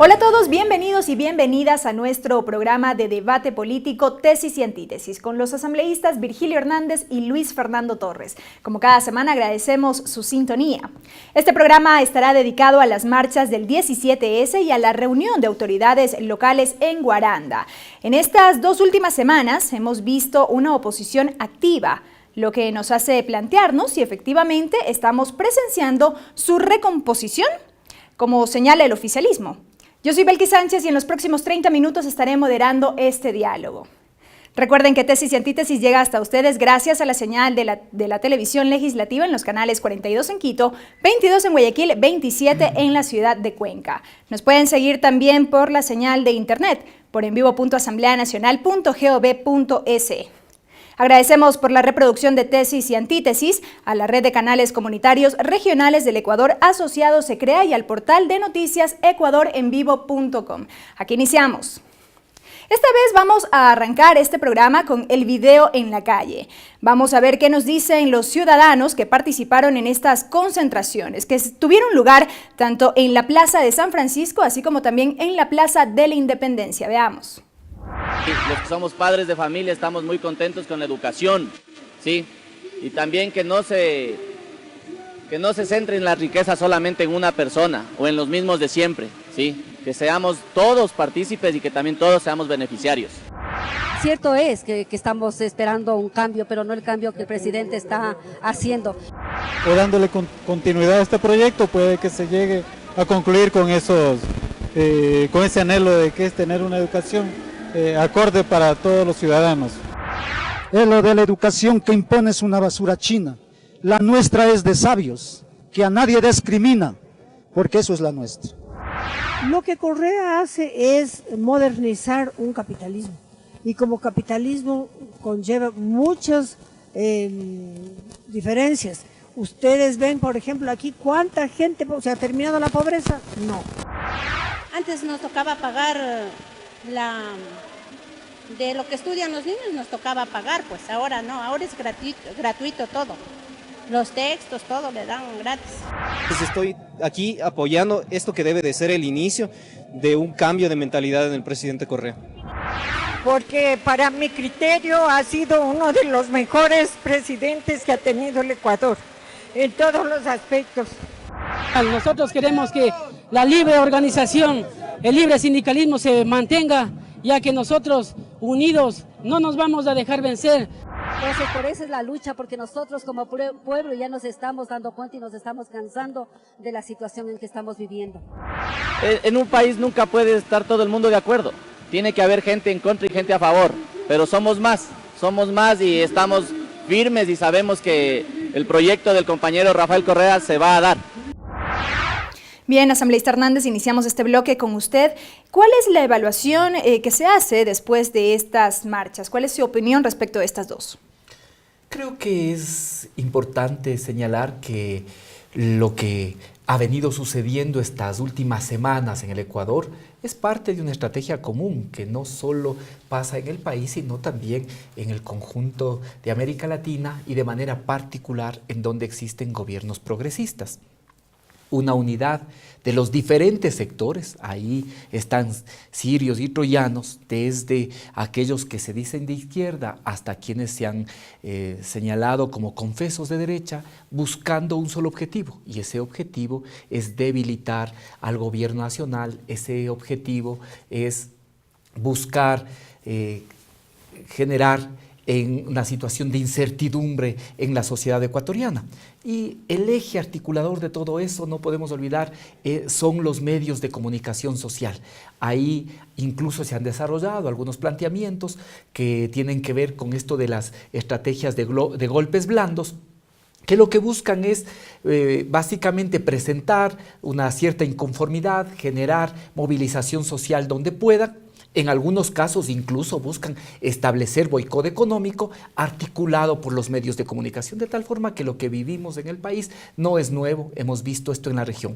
Hola a todos, bienvenidos y bienvenidas a nuestro programa de debate político Tesis y Antítesis con los asambleístas Virgilio Hernández y Luis Fernando Torres. Como cada semana agradecemos su sintonía. Este programa estará dedicado a las marchas del 17S y a la reunión de autoridades locales en Guaranda. En estas dos últimas semanas hemos visto una oposición activa, lo que nos hace plantearnos si efectivamente estamos presenciando su recomposición, como señala el oficialismo. Yo soy Belkis Sánchez y en los próximos 30 minutos estaré moderando este diálogo. Recuerden que Tesis y Antítesis llega hasta ustedes gracias a la señal de la televisión legislativa en los canales 42 en Quito, 22 en Guayaquil, 27 en la ciudad de Cuenca. Nos pueden seguir también por la señal de internet, por envivo.asambleanacional.gov.es. Agradecemos por la reproducción de Tesis y Antítesis a la red de canales comunitarios regionales del Ecuador asociados se crea y al portal de noticias ecuadorenvivo.com. Aquí iniciamos. Esta vez vamos a arrancar este programa con el video en la calle. Vamos a ver qué nos dicen los ciudadanos que participaron en estas concentraciones, que tuvieron lugar tanto en la Plaza de San Francisco, así como también en la Plaza de la Independencia. Veamos. Los que somos padres de familia estamos muy contentos con la educación, ¿sí? Y también que no se centre en la riqueza solamente en una persona o en los mismos de siempre, ¿sí? Que seamos todos partícipes y que también todos seamos beneficiarios. Cierto es que estamos esperando un cambio, pero no el cambio que el presidente está haciendo. O dándole continuidad a este proyecto puede que se llegue a concluir con ese anhelo de que es tener una educación acorde para todos los ciudadanos. Lo de la educación que impone es una basura china. La nuestra es de sabios, que a nadie discrimina, porque eso es la nuestra. Lo que Correa hace es modernizar un capitalismo, y como capitalismo conlleva muchas diferencias. Ustedes ven, por ejemplo, aquí cuánta gente se ha terminado la pobreza. No. Antes nos tocaba pagar de lo que estudian los niños, nos tocaba pagar, pues ahora no, ahora es gratuito todo. Los textos, todo le dan gratis. Estoy aquí apoyando esto que debe de ser el inicio de un cambio de mentalidad en el presidente Correa. Porque para mi criterio ha sido uno de los mejores presidentes que ha tenido el Ecuador, en todos los aspectos. Nosotros queremos que la libre organización, el libre sindicalismo se mantenga, ya que nosotros unidos no nos vamos a dejar vencer. Entonces por eso es la lucha, porque nosotros como pueblo ya nos estamos dando cuenta y nos estamos cansando de la situación en que estamos viviendo. En un país nunca puede estar todo el mundo de acuerdo. Tiene que haber gente en contra y gente a favor, pero somos más y estamos firmes y sabemos que el proyecto del compañero Rafael Correa se va a dar. Bien, asambleísta Hernández, iniciamos este bloque con usted. ¿Cuál es la evaluación que se hace después de estas marchas? ¿Cuál es su opinión respecto de estas dos? Creo que es importante señalar que lo que ha venido sucediendo estas últimas semanas en el Ecuador es parte de una estrategia común que no solo pasa en el país, sino también en el conjunto de América Latina y de manera particular en donde existen gobiernos progresistas. Una unidad de los diferentes sectores, ahí están sirios y troyanos, desde aquellos que se dicen de izquierda hasta quienes se han señalado como confesos de derecha, buscando un solo objetivo, y ese objetivo es debilitar al gobierno nacional, ese objetivo es buscar generar en una situación de incertidumbre en la sociedad ecuatoriana. Y el eje articulador de todo eso, no podemos olvidar, son los medios de comunicación social. Ahí incluso se han desarrollado algunos planteamientos que tienen que ver con esto de las estrategias de golpes blandos, que lo que buscan es básicamente presentar una cierta inconformidad, generar movilización social donde puedan. En algunos casos incluso buscan establecer boicot económico articulado por los medios de comunicación, de tal forma que lo que vivimos en el país no es nuevo, hemos visto esto en la región.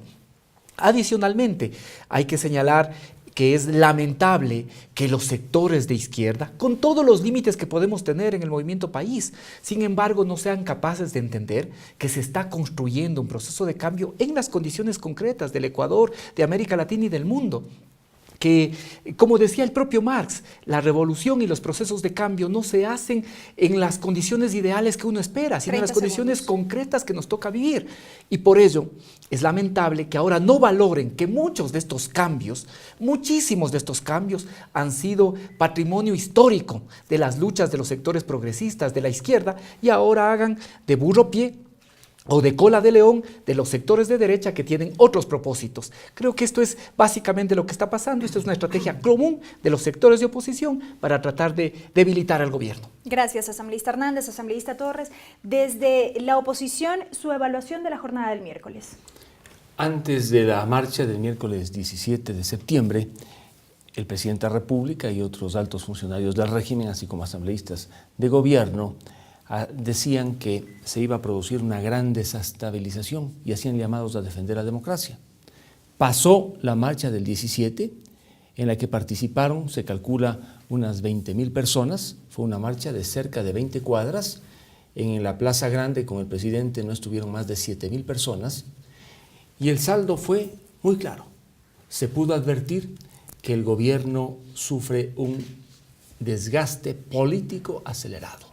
Adicionalmente, hay que señalar que es lamentable que los sectores de izquierda, con todos los límites que podemos tener en el movimiento país, sin embargo no sean capaces de entender que se está construyendo un proceso de cambio en las condiciones concretas del Ecuador, de América Latina y del mundo. que, como decía el propio Marx, la revolución y los procesos de cambio no se hacen en las condiciones ideales que uno espera, sino en las condiciones concretas que nos toca vivir. Y por ello es lamentable que ahora no valoren que muchos de estos cambios, muchísimos de estos cambios, han sido patrimonio histórico de las luchas de los sectores progresistas de la izquierda y ahora hagan de burro pie o de cola de león de los sectores de derecha que tienen otros propósitos. Creo que esto es básicamente lo que está pasando. Esto es una estrategia común de los sectores de oposición para tratar de debilitar al gobierno. Gracias, asambleísta Hernández, asambleísta Torres. Desde la oposición, su evaluación de la jornada del miércoles. Antes de la marcha del miércoles 17 de septiembre, el presidente de la República y otros altos funcionarios del régimen, así como asambleístas de gobierno, decían que se iba a producir una gran desestabilización y hacían llamados a defender la democracia. Pasó la marcha del 17, en la que participaron, se calcula, unas 20.000 personas. Fue una marcha de cerca de 20 cuadras. En la Plaza Grande con el presidente no estuvieron más de 7.000 personas. Y el saldo fue muy claro. Se pudo advertir que el gobierno sufre un desgaste político acelerado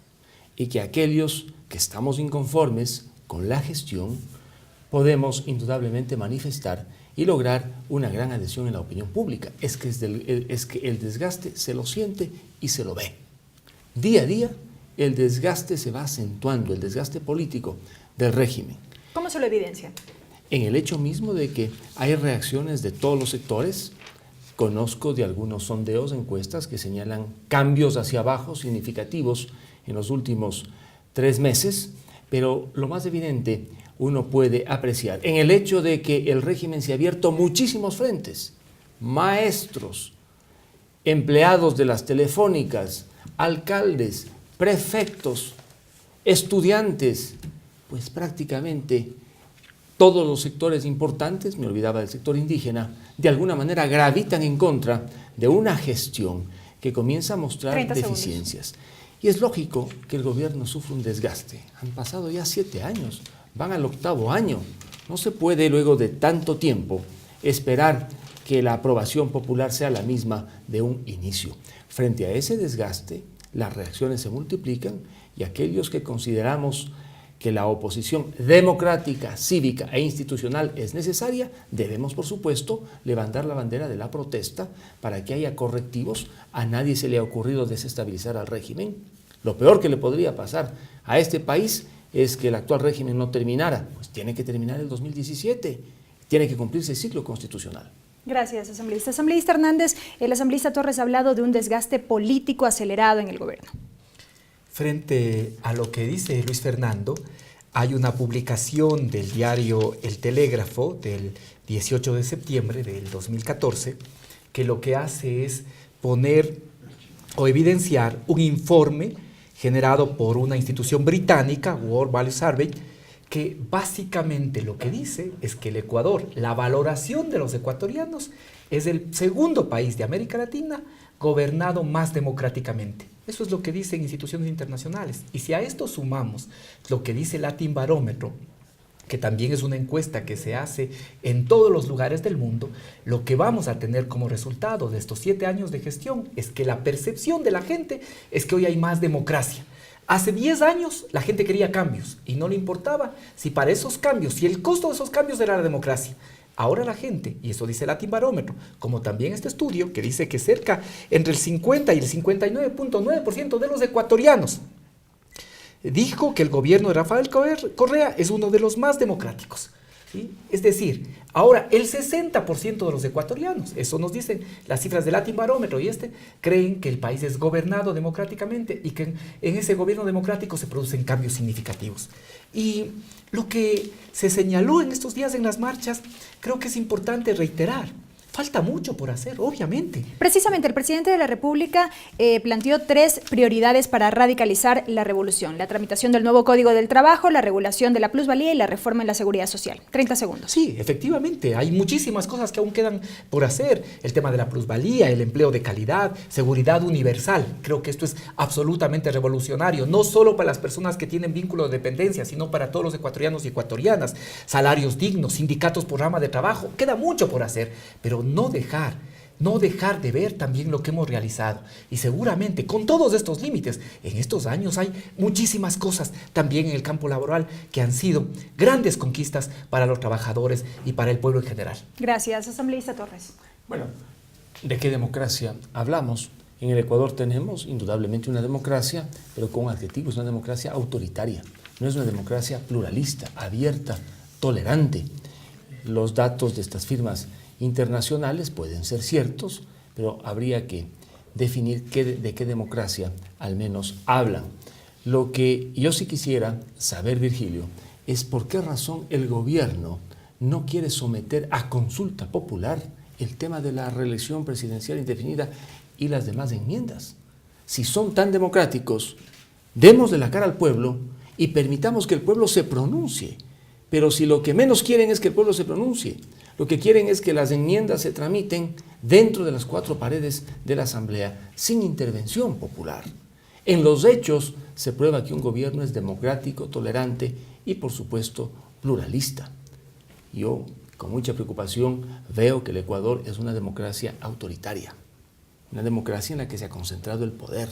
y que aquellos que estamos inconformes con la gestión podemos indudablemente manifestar y lograr una gran adhesión en la opinión pública. Es que el desgaste se lo siente y se lo ve. Día a día el desgaste se va acentuando, el desgaste político del régimen. ¿Cómo se lo evidencia? En el hecho mismo de que hay reacciones de todos los sectores. Conozco de algunos sondeos, encuestas que señalan cambios hacia abajo significativos en los últimos 3 meses, pero lo más evidente uno puede apreciar en el hecho de que el régimen se ha abierto muchísimos frentes, maestros, empleados de las telefónicas, alcaldes, prefectos, estudiantes, pues prácticamente todos los sectores importantes, me olvidaba del sector indígena, de alguna manera gravitan en contra de una gestión que comienza a mostrar deficiencias. Y es lógico que el gobierno sufra un desgaste. Han pasado ya 7 años, van al 8º año. No se puede luego de tanto tiempo esperar que la aprobación popular sea la misma de un inicio. Frente a ese desgaste, las reacciones se multiplican y aquellos que consideramos que la oposición democrática, cívica e institucional es necesaria, debemos, por supuesto, levantar la bandera de la protesta para que haya correctivos. A nadie se le ha ocurrido desestabilizar al régimen. Lo peor que le podría pasar a este país es que el actual régimen no terminara. Pues tiene que terminar el 2017, tiene que cumplirse el ciclo constitucional. Gracias, asambleísta. Asambleísta Hernández, el asambleísta Torres ha hablado de un desgaste político acelerado en el gobierno. Frente a lo que dice Luis Fernando, hay una publicación del diario El Telégrafo del 18 de septiembre del 2014 que lo que hace es poner o evidenciar un informe generado por una institución británica, World Value Survey, que básicamente lo que dice es que el Ecuador, la valoración de los ecuatorianos, es el segundo país de América Latina gobernado más democráticamente. Eso es lo que dicen instituciones internacionales. Y si a esto sumamos lo que dice Latin Barómetro, que también es una encuesta que se hace en todos los lugares del mundo, lo que vamos a tener como resultado de estos 7 años de gestión es que la percepción de la gente es que hoy hay más democracia. Hace 10 años la gente quería cambios y no le importaba si para esos cambios, si el costo de esos cambios era la democracia. Ahora la gente, y eso dice Latin Barómetro, como también este estudio que dice que cerca entre el 50 y el 59.9% de los ecuatorianos dijo que el gobierno de Rafael Correa es uno de los más democráticos. ¿Sí? Es decir, ahora el 60% de los ecuatorianos, eso nos dicen las cifras de Latin Barómetro y creen que el país es gobernado democráticamente y que en ese gobierno democrático se producen cambios significativos. Y lo que se señaló en estos días en las marchas, creo que es importante reiterar. Falta mucho por hacer, obviamente. Precisamente, el presidente de la República planteó 3 prioridades para radicalizar la revolución: la tramitación del nuevo Código del Trabajo, la regulación de la plusvalía y la reforma en la seguridad social. 30 segundos. Sí, efectivamente, hay muchísimas cosas que aún quedan por hacer. El tema de la plusvalía, el empleo de calidad, seguridad universal. Creo que esto es absolutamente revolucionario, no solo para las personas que tienen vínculo de dependencia, sino para todos los ecuatorianos y ecuatorianas. Salarios dignos, sindicatos por rama de trabajo, queda mucho por hacer, pero no dejar no dejar de ver también lo que hemos realizado. Y seguramente con todos estos límites, en estos años hay muchísimas cosas también en el campo laboral que han sido grandes conquistas para los trabajadores y para el pueblo en general. Gracias, asambleísta Torres. Bueno, ¿de qué democracia hablamos? En el Ecuador tenemos indudablemente una democracia, pero con adjetivos, una democracia autoritaria. No es una democracia pluralista, abierta, tolerante. Los datos de estas firmas internacionales pueden ser ciertos, pero habría que definir de qué democracia al menos hablan. Lo que yo sí quisiera saber, Virgilio, es por qué razón el gobierno no quiere someter a consulta popular el tema de la reelección presidencial indefinida y las demás enmiendas. Si son tan democráticos, démosle la cara al pueblo y permitamos que el pueblo se pronuncie. Pero si lo que menos quieren es que el pueblo se pronuncie, lo que quieren es que las enmiendas se tramiten dentro de las 4 paredes de la Asamblea sin intervención popular. En los hechos se prueba que un gobierno es democrático, tolerante y, por supuesto, pluralista. Yo, con mucha preocupación, veo que el Ecuador es una democracia autoritaria, una democracia en la que se ha concentrado el poder,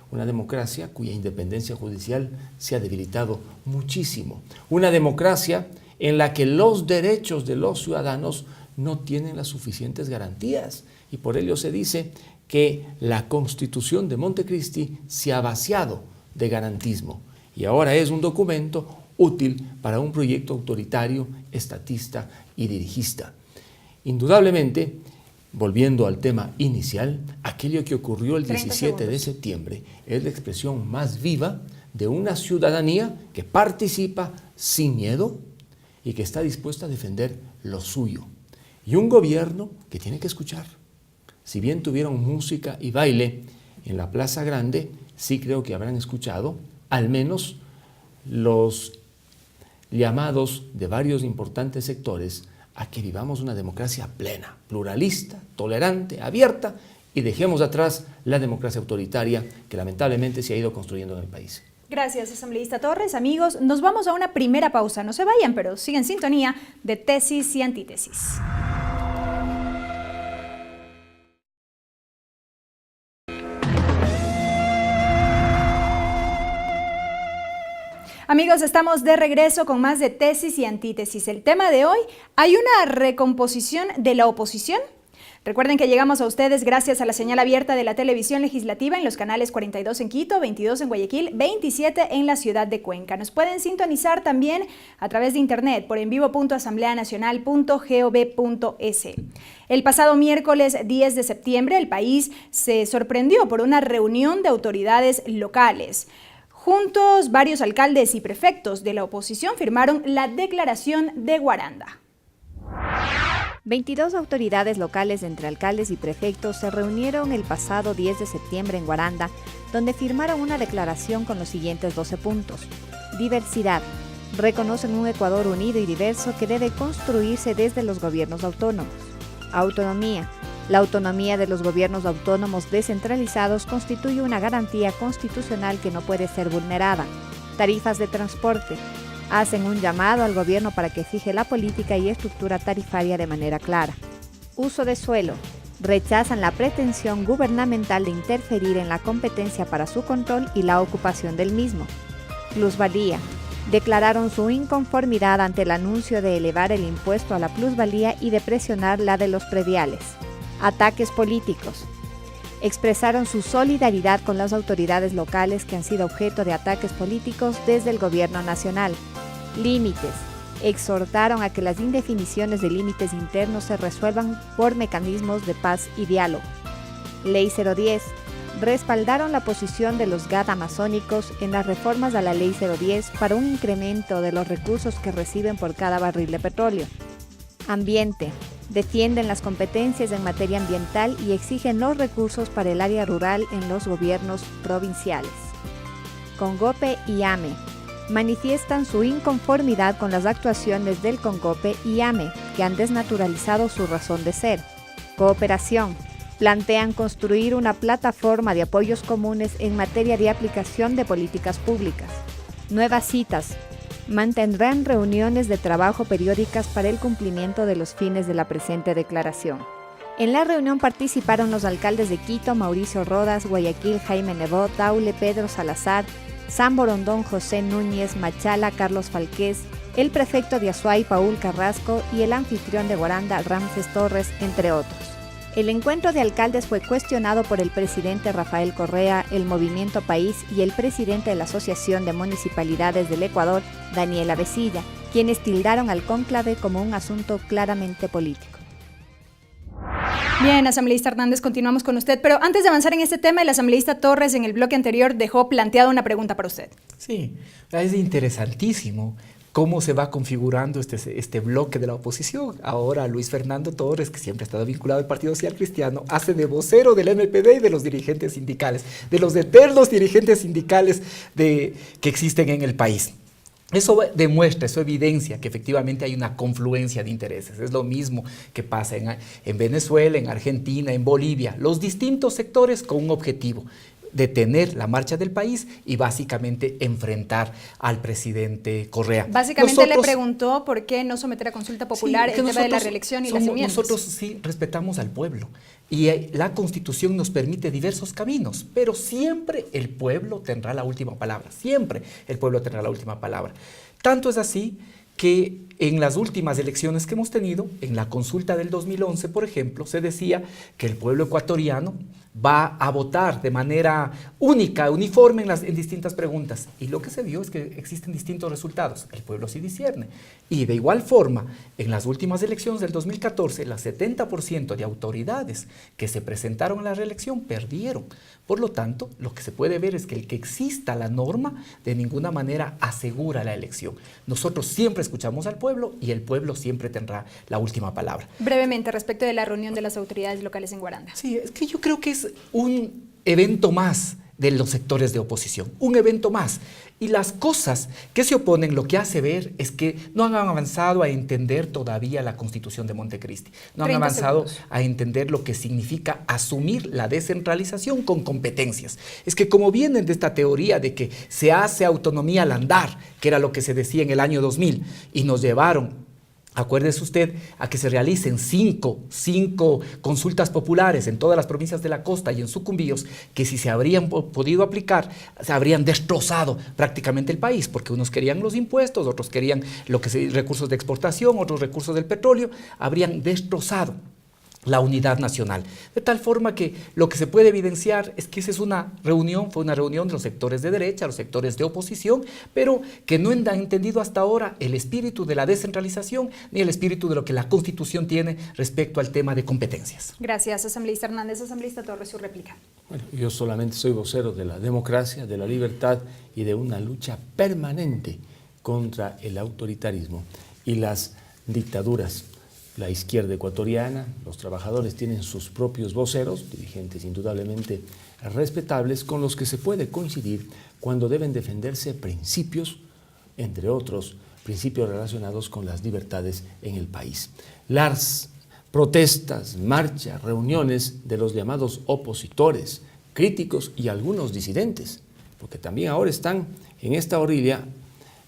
una democracia cuya independencia judicial se ha debilitado muchísimo, una democracia en la que los derechos de los ciudadanos no tienen las suficientes garantías y por ello se dice que la Constitución de Montecristi se ha vaciado de garantismo y ahora es un documento útil para un proyecto autoritario, estatista y dirigista. Indudablemente, volviendo al tema inicial, aquello que ocurrió el 17 de septiembre es la expresión más viva de una ciudadanía que participa sin miedo y que está dispuesta a defender lo suyo. Y un gobierno que tiene que escuchar. Si bien tuvieron música y baile en la Plaza Grande, sí creo que habrán escuchado al menos los llamados de varios importantes sectores a que vivamos una democracia plena, pluralista, tolerante, abierta y dejemos atrás la democracia autoritaria que lamentablemente se ha ido construyendo en el país. Gracias, asambleísta Torres. Amigos, nos vamos a una primera pausa. No se vayan, pero sigan en sintonía de Tesis y Antítesis. Amigos, estamos de regreso con más de Tesis y Antítesis. El tema de hoy, ¿hay una recomposición de la oposición? Recuerden que llegamos a ustedes gracias a la señal abierta de la televisión legislativa en los canales 42 en Quito, 22 en Guayaquil, 27 en la ciudad de Cuenca. Nos pueden sintonizar también a través de internet por envivo.asambleanacional.gov.es. El pasado miércoles 10 de septiembre el país se sorprendió por una reunión de autoridades locales. Juntos, varios alcaldes y prefectos de la oposición firmaron la Declaración de Guaranda. 22 autoridades locales entre alcaldes y prefectos se reunieron el pasado 10 de septiembre en Guaranda, donde firmaron una declaración con los siguientes 12 puntos. Diversidad. Reconocen un Ecuador unido y diverso que debe construirse desde los gobiernos autónomos. Autonomía. La autonomía de los gobiernos autónomos descentralizados constituye una garantía constitucional que no puede ser vulnerada. Tarifas de transporte. Hacen un llamado al gobierno para que fije la política y estructura tarifaria de manera clara. Uso de suelo. Rechazan la pretensión gubernamental de interferir en la competencia para su control y la ocupación del mismo. Plusvalía. Declararon su inconformidad ante el anuncio de elevar el impuesto a la plusvalía y de presionar la de los prediales. Ataques políticos. Expresaron su solidaridad con las autoridades locales que han sido objeto de ataques políticos desde el gobierno nacional. Límites. Exhortaron a que las indefiniciones de límites internos se resuelvan por mecanismos de paz y diálogo. Ley 010. Respaldaron la posición de los GAD amazónicos en las reformas a la Ley 010 para un incremento de los recursos que reciben por cada barril de petróleo. Ambiente. Defienden las competencias en materia ambiental y exigen los recursos para el área rural en los gobiernos provinciales. Congope y AME. Manifiestan su inconformidad con las actuaciones del Congope y AME, que han desnaturalizado su razón de ser. Cooperación. Plantean construir una plataforma de apoyos comunes en materia de aplicación de políticas públicas. Nuevas citas. Mantendrán reuniones de trabajo periódicas para el cumplimiento de los fines de la presente declaración. En la reunión participaron los alcaldes de Quito, Mauricio Rodas, Guayaquil, Jaime Nebot, Daule, Pedro Salazar, San Borondón, José Núñez, Machala, Carlos Falqués, el prefecto de Azuay, Paul Carrasco, y el anfitrión de Guaranda, Ramses Torres, entre otros. El encuentro de alcaldes fue cuestionado por el presidente Rafael Correa, el Movimiento País y el presidente de la Asociación de Municipalidades del Ecuador, Daniel Avecilla, quienes tildaron al cónclave como un asunto claramente político. Bien, asambleísta Hernández, continuamos con usted, pero antes de avanzar en este tema, el asambleísta Torres en el bloque anterior dejó planteada una pregunta para usted. Sí, es interesantísimo cómo se va configurando este bloque de la oposición. Ahora Luis Fernando Torres, que siempre ha estado vinculado al Partido Social Cristiano, hace de vocero del MPD y de los dirigentes sindicales, de los eternos dirigentes sindicales que existen en el país. Eso demuestra, eso evidencia que efectivamente hay una confluencia de intereses. Es lo mismo que pasa en Venezuela, en Argentina, en Bolivia. Los distintos sectores con un objetivo: detener la marcha del país y básicamente enfrentar al presidente Correa. Básicamente le preguntó por qué no someter a consulta popular el tema de la reelección y las enmiendas. Nosotros sí respetamos al pueblo y la Constitución nos permite diversos caminos, pero siempre el pueblo tendrá la última palabra, siempre el pueblo tendrá la última palabra. Tanto es así que en las últimas elecciones que hemos tenido, en la consulta del 2011, por ejemplo, se decía que el pueblo ecuatoriano va a votar de manera única, uniforme en distintas preguntas. Y lo que se vio es que existen distintos resultados. El pueblo sí discierne. Y de igual forma, en las últimas elecciones del 2014, el 70% de autoridades que se presentaron a la reelección perdieron. Por lo tanto, lo que se puede ver es que el que exista la norma de ninguna manera asegura la elección. Nosotros siempre escuchamos al pueblo y el pueblo siempre tendrá la última palabra. Brevemente, respecto de la reunión de las autoridades locales en Guaranda. Sí, es que yo creo que es un evento más de los sectores de oposición, un evento más. Y las cosas que se oponen lo que hace ver es que no han avanzado a entender todavía la Constitución de Montecristi, no han avanzado a entender lo que significa asumir la descentralización con competencias. Es que como vienen de esta teoría de que se hace autonomía al andar, que era lo que se decía en el año 2000, y nos llevaron, acuérdese usted, a que se realicen cinco consultas populares en todas las provincias de la costa y en Sucumbíos, que si se habrían podido aplicar, se habrían destrozado prácticamente el país, porque unos querían los impuestos, otros querían recursos de exportación, otros recursos del petróleo, habrían destrozado la unidad nacional. De tal forma que lo que se puede evidenciar es que esa es fue una reunión de los sectores de derecha, los sectores de oposición, pero que no han entendido hasta ahora el espíritu de la descentralización ni el espíritu de lo que la Constitución tiene respecto al tema de competencias. Gracias, asambleísta Hernández. Asambleísta Torres, su réplica. Bueno, yo solamente soy vocero de la democracia, de la libertad y de una lucha permanente contra el autoritarismo y las dictaduras. La izquierda ecuatoriana, los trabajadores tienen sus propios voceros, dirigentes indudablemente respetables, con los que se puede coincidir cuando deben defenderse principios, entre otros, principios relacionados con las libertades en el país. Las protestas, marchas, reuniones de los llamados opositores, críticos y algunos disidentes, porque también ahora están en esta orilla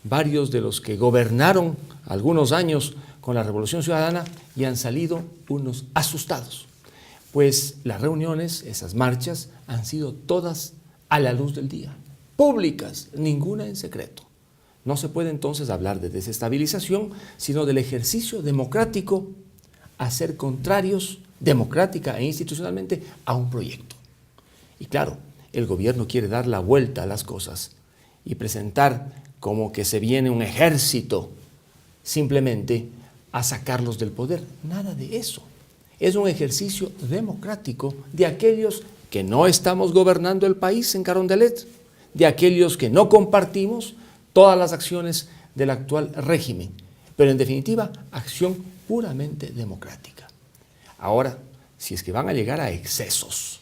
varios de los que gobernaron algunos años con la Revolución Ciudadana y han salido unos asustados, pues las reuniones, esas marchas, han sido todas a la luz del día, públicas, ninguna en secreto. No se puede entonces hablar de desestabilización, sino del ejercicio democrático a ser contrarios, democrática e institucionalmente, a un proyecto. Y claro, el gobierno quiere dar la vuelta a las cosas y presentar como que se viene un ejército simplemente a sacarlos del poder. Nada de eso. Es un ejercicio democrático de aquellos que no estamos gobernando el país en Carondelet, de aquellos que no compartimos todas las acciones del actual régimen, pero en definitiva, acción puramente democrática. Ahora, si es que van a llegar a excesos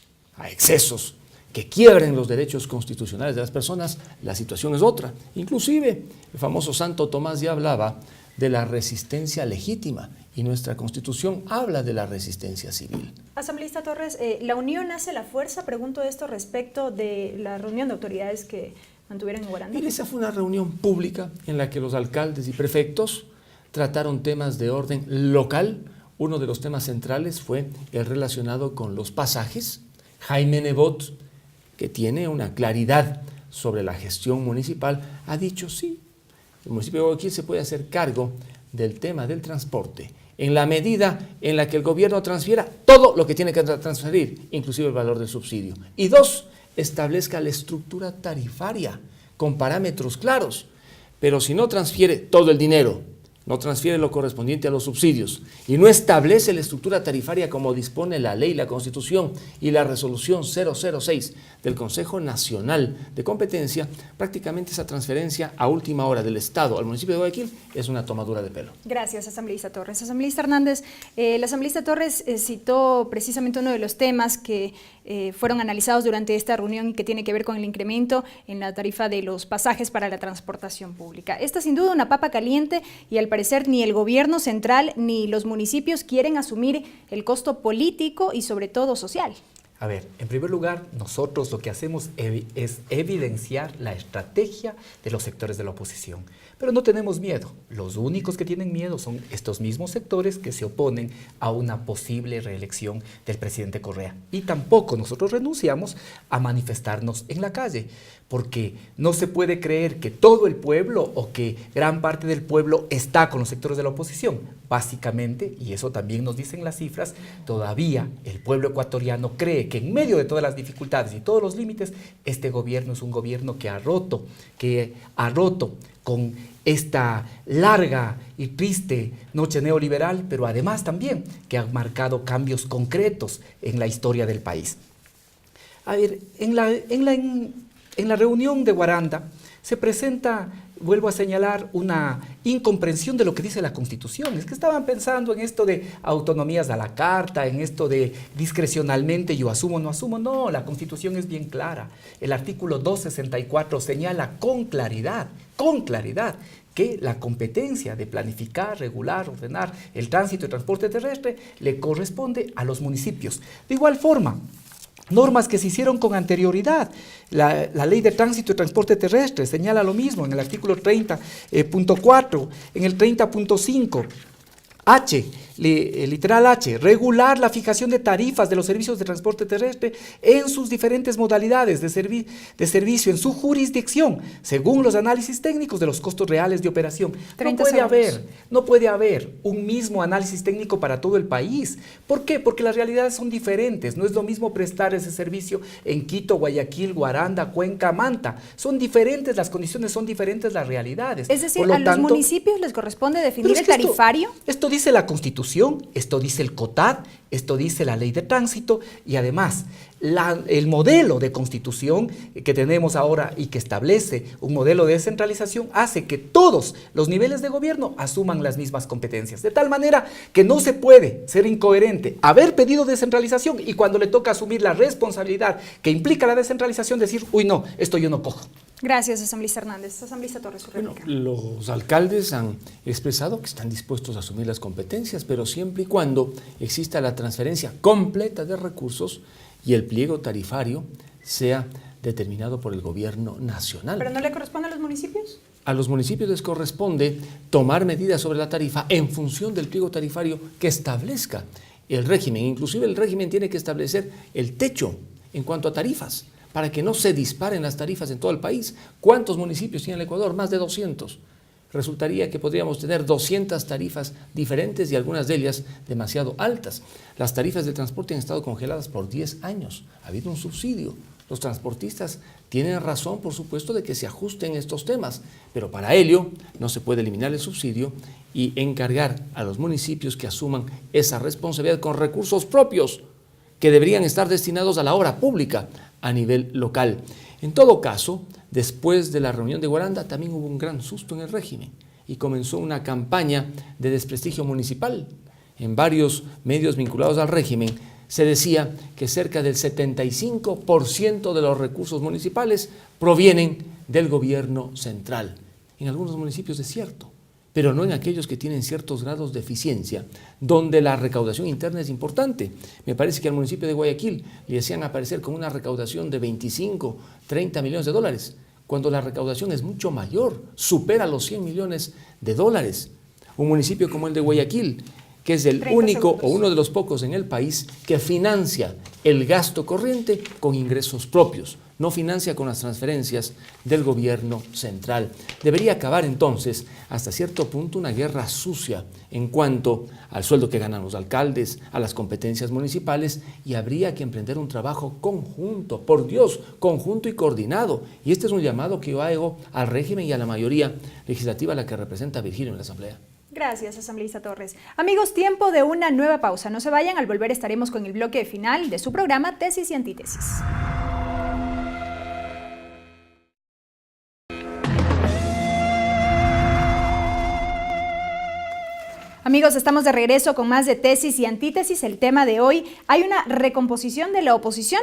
que quiebren los derechos constitucionales de las personas, la situación es otra. Inclusive, el famoso Santo Tomás ya hablaba de la resistencia legítima y nuestra Constitución habla de la resistencia civil. Asambleísta Torres, ¿la unión hace la fuerza? Pregunto esto respecto de la reunión de autoridades que mantuvieron en Guaranda. Mire, esa fue una reunión pública en la que los alcaldes y prefectos trataron temas de orden local, Uno de los temas centrales fue el relacionado con los pasajes. Jaime Nebot, que tiene una claridad sobre la gestión municipal, ha dicho sí, el municipio de Guayaquil se puede hacer cargo del tema del transporte en la medida en la que el gobierno transfiera todo lo que tiene que transferir, inclusive el valor del subsidio. Y dos, establezca la estructura tarifaria con parámetros claros. Pero si no transfiere todo el dinero, no transfiere lo correspondiente a los subsidios y no establece la estructura tarifaria como dispone la ley, la Constitución y la resolución 006 del Consejo Nacional de Competencia, prácticamente esa transferencia a última hora del Estado al municipio de Guayaquil es una tomadura de pelo. Gracias, asambleísta Torres. Asambleísta Hernández, la asambleísta Torres citó precisamente uno de los temas que fueron analizados durante esta reunión y que tiene que ver con el incremento en la tarifa de los pasajes para la transportación pública. Esta sin duda una papa caliente y al parecer ni el gobierno central ni los municipios quieren asumir el costo político y sobre todo social. A ver, en primer lugar, nosotros lo que hacemos es evidenciar la estrategia de los sectores de la oposición. Pero no tenemos miedo. Los únicos que tienen miedo son estos mismos sectores que se oponen a una posible reelección del presidente Correa. Y tampoco nosotros renunciamos a manifestarnos en la calle, porque no se puede creer que todo el pueblo o que gran parte del pueblo está con los sectores de la oposición. Básicamente, y eso también nos dicen las cifras, todavía el pueblo ecuatoriano cree que en medio de todas las dificultades y todos los límites, este gobierno es un gobierno que ha roto con esta larga y triste noche neoliberal, pero además también que ha marcado cambios concretos en la historia del país. A ver, en la reunión de Guaranda se presenta, vuelvo a señalar, una incomprensión de lo que dice la Constitución. Es que estaban pensando en esto de autonomías a la carta, en esto de discrecionalmente yo asumo o no asumo. No, la Constitución es bien clara. El artículo 264 señala con claridad, que la competencia de planificar, regular, ordenar el tránsito y transporte terrestre le corresponde a los municipios. De igual forma, normas que se hicieron con anterioridad. La ley de tránsito y transporte terrestre señala lo mismo en el artículo 30.4, en el 30.5. H, literal H, regular la fijación de tarifas de los servicios de transporte terrestre en sus diferentes modalidades de servicio en su jurisdicción, según los análisis técnicos de los costos reales de operación. No puede haber un mismo análisis técnico para todo el país. ¿Por qué? Porque las realidades son diferentes. No es lo mismo prestar ese servicio en Quito, Guayaquil, Guaranda, Cuenca, Manta. Son diferentes las condiciones, son diferentes las realidades. Es decir, a los municipios les corresponde definir el tarifario. Esto dice la Constitución, esto dice el COTAD, esto dice la ley de tránsito y además el modelo de constitución que tenemos ahora y que establece un modelo de descentralización hace que todos los niveles de gobierno asuman las mismas competencias. De tal manera que no se puede ser incoherente haber pedido descentralización y cuando le toca asumir la responsabilidad que implica la descentralización decir, uy no, esto yo no cojo. Gracias, asambleísta Hernández. Asambleísta Torres, su réplica. Los alcaldes han expresado que están dispuestos a asumir las competencias, pero siempre y cuando exista la transferencia completa de recursos y el pliego tarifario sea determinado por el gobierno nacional. ¿Pero no le corresponde a los municipios? A los municipios les corresponde tomar medidas sobre la tarifa en función del pliego tarifario que establezca el régimen. Inclusive el régimen tiene que establecer el techo en cuanto a tarifas, para que no se disparen las tarifas en todo el país. ¿Cuántos municipios tiene el Ecuador? Más de 200. Resultaría que podríamos tener 200 tarifas diferentes y algunas de ellas demasiado altas. Las tarifas del transporte han estado congeladas por 10 años. Ha habido un subsidio. Los transportistas tienen razón, por supuesto, de que se ajusten estos temas, pero para ello no se puede eliminar el subsidio y encargar a los municipios que asuman esa responsabilidad con recursos propios que deberían estar destinados a la obra pública a nivel local. En todo caso, después de la reunión de Guaranda también hubo un gran susto en el régimen y comenzó una campaña de desprestigio municipal. En varios medios vinculados al régimen se decía que cerca del 75% de los recursos municipales provienen del gobierno central. En algunos municipios es cierto, pero no en aquellos que tienen ciertos grados de eficiencia, donde la recaudación interna es importante. Me parece que al municipio de Guayaquil le hacían aparecer con una recaudación de 25, 30 millones de dólares, cuando la recaudación es mucho mayor, supera los 100 millones de dólares. Un municipio como el de Guayaquil, que es el único o uno de los pocos en el país que financia el gasto corriente con ingresos propios, no financia con las transferencias del gobierno central. Debería acabar entonces, hasta cierto punto, una guerra sucia en cuanto al sueldo que ganan los alcaldes, a las competencias municipales, y habría que emprender un trabajo conjunto, por Dios, conjunto y coordinado. Y este es un llamado que yo hago al régimen y a la mayoría legislativa a la que representa Virgilio en la Asamblea. Gracias, asambleísta Torres. Amigos, tiempo de una nueva pausa. No se vayan, al volver estaremos con el bloque final de su programa Tesis y Antítesis. Amigos, estamos de regreso con más de Tesis y Antítesis. El tema de hoy, ¿hay una recomposición de la oposición?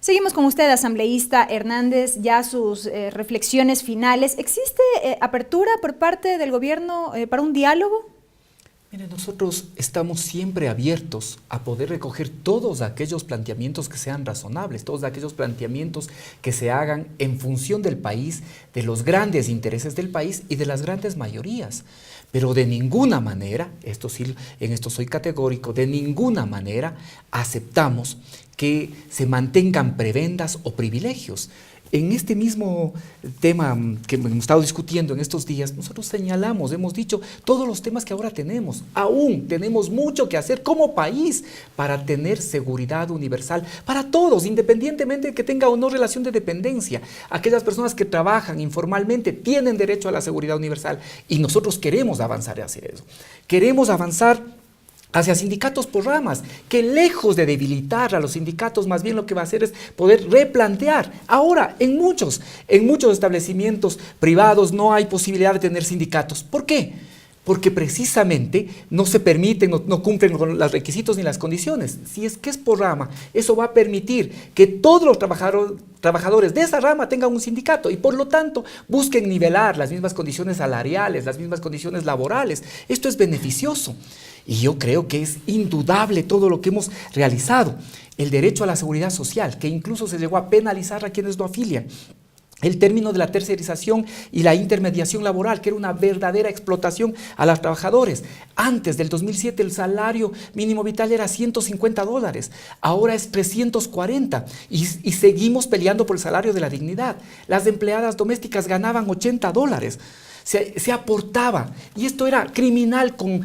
Seguimos con usted, asambleísta Hernández, ya sus reflexiones finales. ¿Existe apertura por parte del gobierno para un diálogo? Mire, nosotros estamos siempre abiertos a poder recoger todos aquellos planteamientos que sean razonables, todos aquellos planteamientos que se hagan en función del país, de los grandes intereses del país y de las grandes mayorías. Pero de ninguna manera, esto sí, en esto soy categórico, de ninguna manera aceptamos que se mantengan prebendas o privilegios. En este mismo tema que hemos estado discutiendo en estos días, nosotros señalamos, hemos dicho todos los temas que ahora tenemos. Aún tenemos mucho que hacer como país para tener seguridad universal para todos, independientemente de que tenga o no relación de dependencia. Aquellas personas que trabajan informalmente tienen derecho a la seguridad universal y nosotros queremos avanzar hacia eso. Queremos avanzar hacia sindicatos por ramas, que lejos de debilitar a los sindicatos, más bien lo que va a hacer es poder replantear. Ahora, en muchos establecimientos privados no hay posibilidad de tener sindicatos. ¿Por qué? Porque precisamente no se permiten, no cumplen con los requisitos ni las condiciones. Si es que es por rama, eso va a permitir que todos los trabajadores de esa rama tengan un sindicato y por lo tanto busquen nivelar las mismas condiciones salariales, las mismas condiciones laborales. Esto es beneficioso. Y yo creo que es indudable todo lo que hemos realizado. El derecho a la seguridad social, que incluso se llegó a penalizar a quienes lo afilian. El término de la tercerización y la intermediación laboral, que era una verdadera explotación a los trabajadores. Antes del 2007 el salario mínimo vital era $150, ahora es 340 y seguimos peleando por el salario de la dignidad. Las empleadas domésticas ganaban $80. Se aportaba, y esto era criminal con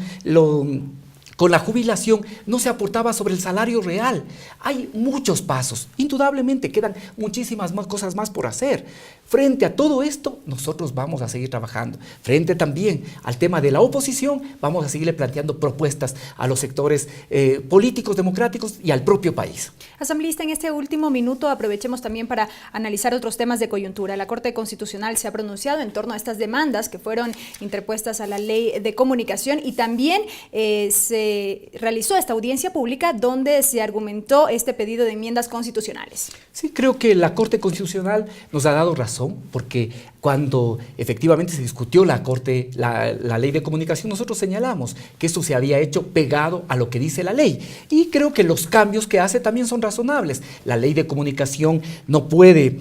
la jubilación, no se aportaba sobre el salario real. Hay muchos pasos, indudablemente quedan muchísimas más cosas más por hacer. Frente a todo esto, nosotros vamos a seguir trabajando. Frente también al tema de la oposición, vamos a seguirle planteando propuestas a los sectores políticos, democráticos y al propio país. Asambleísta, en este último minuto aprovechemos también para analizar otros temas de coyuntura. La Corte Constitucional se ha pronunciado en torno a estas demandas que fueron interpuestas a la Ley de Comunicación y también se realizó esta audiencia pública donde se argumentó este pedido de enmiendas constitucionales. Sí, creo que la Corte Constitucional nos ha dado razón, porque cuando efectivamente se discutió la Ley de Comunicación, nosotros señalamos que esto se había hecho pegado a lo que dice la ley. Y creo que los cambios que hace también son razonables. La Ley de Comunicación no puede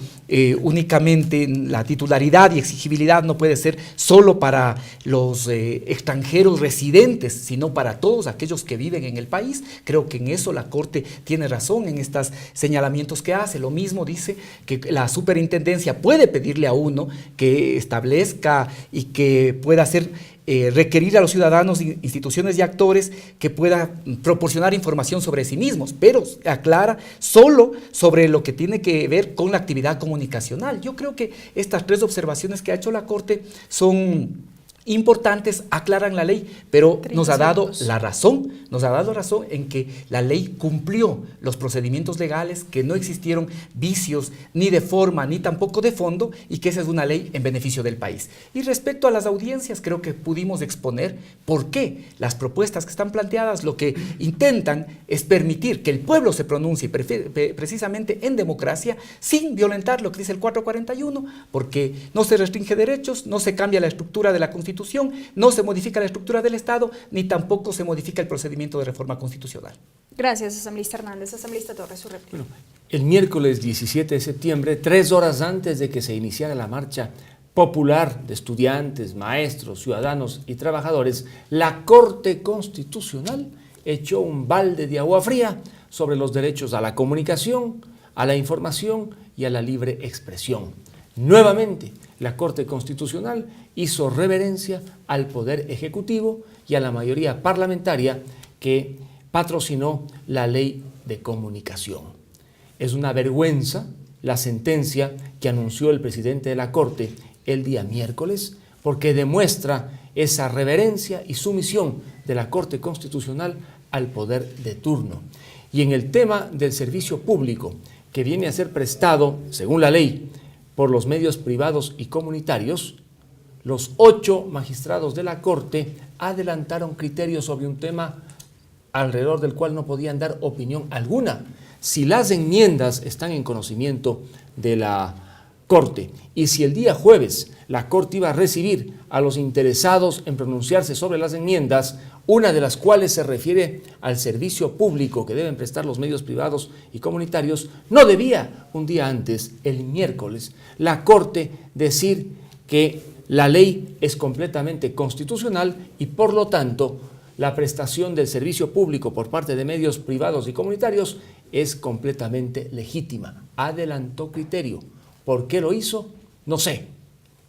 únicamente, la titularidad y exigibilidad no puede ser solo para los extranjeros residentes, sino para todos aquellos que viven en el país. Creo que en eso la Corte tiene razón en estos señalamientos que hace. Lo mismo dice que la superintendencia puede pedirle a uno que establezca y que pueda requerir a los ciudadanos, instituciones y actores que pueda proporcionar información sobre sí mismos, pero aclara solo sobre lo que tiene que ver con la actividad comunicacional. Yo creo que estas tres observaciones que ha hecho la Corte son importantes, aclaran la ley, pero nos ha dado la razón en que la ley cumplió los procedimientos legales, que no existieron vicios ni de forma ni tampoco de fondo y que esa es una ley en beneficio del país. Y respecto a las audiencias, creo que pudimos exponer por qué las propuestas que están planteadas lo que intentan es permitir que el pueblo se pronuncie precisamente en democracia sin violentar lo que dice el 441, porque no se restringe derechos, no se cambia la estructura de la Constitución, no se modifica la estructura del Estado, ni tampoco se modifica el procedimiento de reforma constitucional. Gracias, asambleísta Hernández. Asambleísta Torres, su réplica. Bueno, el miércoles 17 de septiembre, 3 horas antes de que se iniciara la marcha popular de estudiantes, maestros, ciudadanos y trabajadores, la Corte Constitucional echó un balde de agua fría sobre los derechos a la comunicación, a la información y a la libre expresión. Nuevamente, la Corte Constitucional hizo reverencia al Poder Ejecutivo y a la mayoría parlamentaria que patrocinó la Ley de Comunicación. Es una vergüenza la sentencia que anunció el presidente de la Corte el día miércoles, porque demuestra esa reverencia y sumisión de la Corte Constitucional al poder de turno. Y en el tema del servicio público, que viene a ser prestado, según la ley, por los medios privados y comunitarios, los 8 magistrados de la Corte adelantaron criterios sobre un tema alrededor del cual no podían dar opinión alguna. Si las enmiendas están en conocimiento de la Corte y si el día jueves la Corte iba a recibir a los interesados en pronunciarse sobre las enmiendas, una de las cuales se refiere al servicio público que deben prestar los medios privados y comunitarios, no debía un día antes, el miércoles, la Corte decir que la ley es completamente constitucional y por lo tanto la prestación del servicio público por parte de medios privados y comunitarios es completamente legítima. Adelantó criterio. ¿Por qué lo hizo? No sé.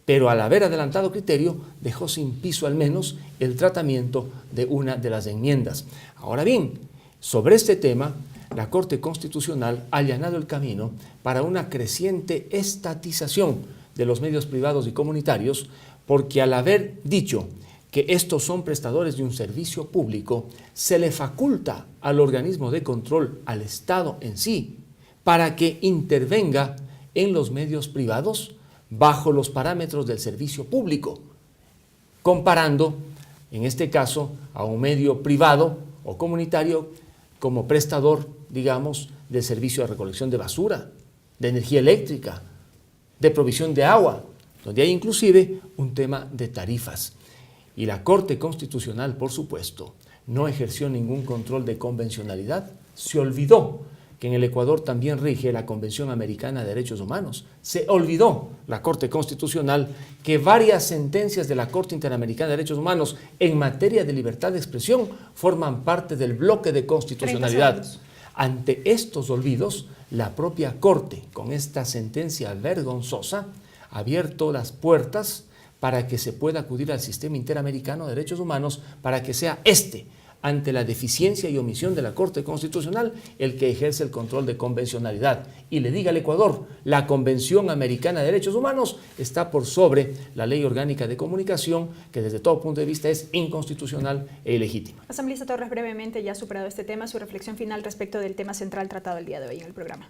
Pero al haber adelantado criterio, dejó sin piso al menos el tratamiento de una de las enmiendas. Ahora bien, sobre este tema, la Corte Constitucional ha allanado el camino para una creciente estatización de los medios privados y comunitarios, porque al haber dicho que estos son prestadores de un servicio público, se le faculta al organismo de control, al Estado en sí, para que intervenga en los medios privados bajo los parámetros del servicio público, comparando, en este caso, a un medio privado o comunitario como prestador, digamos, de servicio de recolección de basura, de energía eléctrica, de provisión de agua, donde hay inclusive un tema de tarifas. Y la Corte Constitucional, por supuesto, no ejerció ningún control de convencionalidad, se olvidó que en el Ecuador también rige la Convención Americana de Derechos Humanos. Se olvidó la Corte Constitucional que varias sentencias de la Corte Interamericana de Derechos Humanos en materia de libertad de expresión forman parte del bloque de constitucionalidad. Ante estos olvidos, la propia Corte, con esta sentencia vergonzosa, ha abierto las puertas para que se pueda acudir al sistema interamericano de derechos humanos para que sea ante la deficiencia y omisión de la Corte Constitucional, el que ejerce el control de convencionalidad. Y le diga al Ecuador, la Convención Americana de Derechos Humanos está por sobre la Ley Orgánica de Comunicación, que desde todo punto de vista es inconstitucional e ilegítima. Asambleísta Torres, brevemente, ya superado este tema, su reflexión final respecto del tema central tratado el día de hoy en el programa.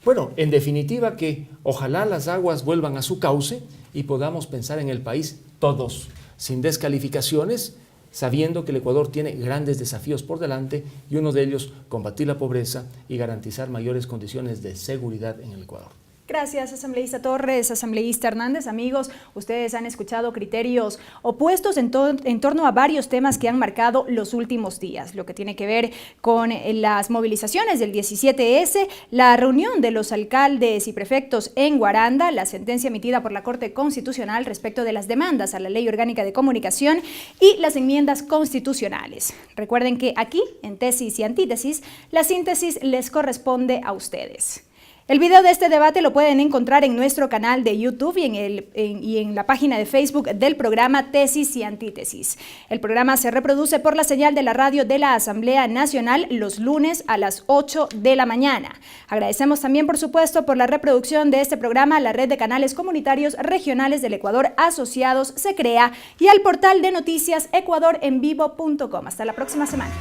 Bueno, en definitiva que ojalá las aguas vuelvan a su cauce y podamos pensar en el país todos, sin descalificaciones, sabiendo que el Ecuador tiene grandes desafíos por delante y uno de ellos combatir la pobreza y garantizar mayores condiciones de seguridad en el Ecuador. Gracias, asambleísta Torres, asambleísta Hernández. Amigos, ustedes han escuchado criterios opuestos en torno a varios temas que han marcado los últimos días, lo que tiene que ver con las movilizaciones del 17S, la reunión de los alcaldes y prefectos en Guaranda, la sentencia emitida por la Corte Constitucional respecto de las demandas a la Ley Orgánica de Comunicación y las enmiendas constitucionales. Recuerden que aquí, en Tesis y Antítesis, la síntesis les corresponde a ustedes. El video de este debate lo pueden encontrar en nuestro canal de YouTube y en la página de Facebook del programa Tesis y Antítesis. El programa se reproduce por la señal de la radio de la Asamblea Nacional los lunes a las 8 de la mañana. Agradecemos también, por supuesto, por la reproducción de este programa a la red de canales comunitarios regionales del Ecuador asociados, se crea, y al portal de noticias ecuadorenvivo.com. Hasta la próxima semana.